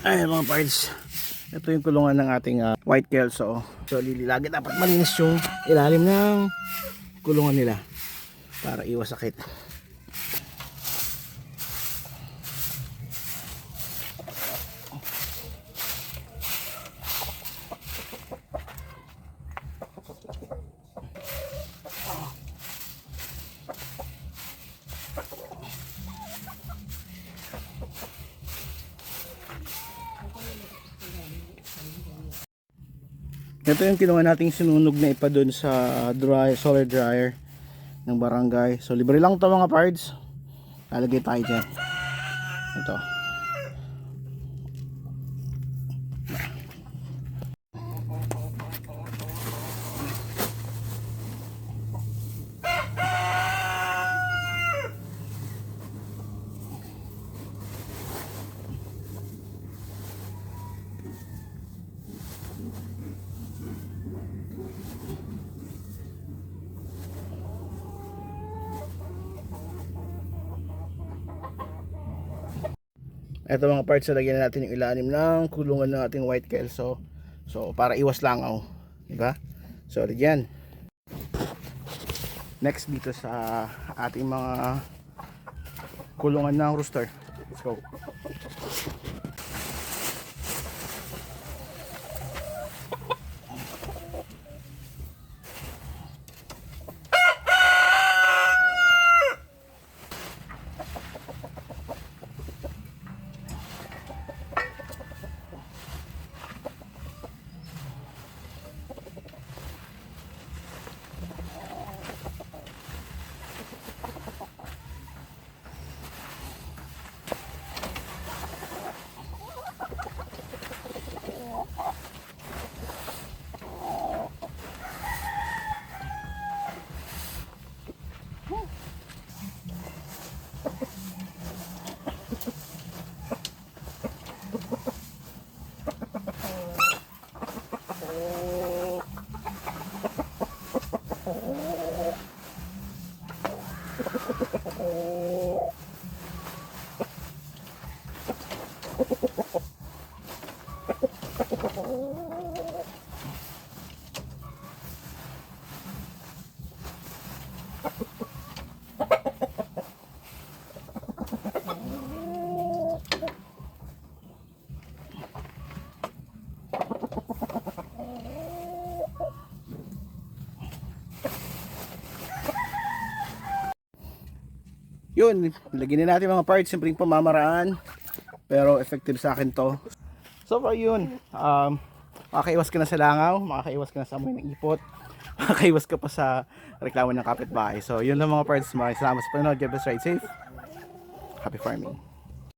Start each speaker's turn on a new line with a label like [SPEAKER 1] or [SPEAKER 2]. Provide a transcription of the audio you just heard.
[SPEAKER 1] Ayan mga parts, ito yung kulungan ng ating white kelso. So lagi dapat malinis yung ilalim ng kulungan nila para iwas sakit. Ito yung kinuha nating sinunog na ipa doon sa solar dryer ng barangay. So libre lang to mga parts. Lalagay tayo dyan. Ito. Ito mga parts, lagyan na natin yung ilalim ng kulungan ng ating white kelso. So para iwas langaw, di ba? So diyan. Next dito sa ating mga kulungan ng rooster. Let's go. Yun, lagyan na natin mga parts, simpleng pamamaraan pero effective sa akin to. So far yun, makakaiwas ka na sa langaw, makakaiwas ka na sa amoy ng ipot, makakaiwas ka pa sa reklamo ng kapitbahay. So yun lang mga parts, maraming salamat sa panonood. God bless, ride safe, happy farming.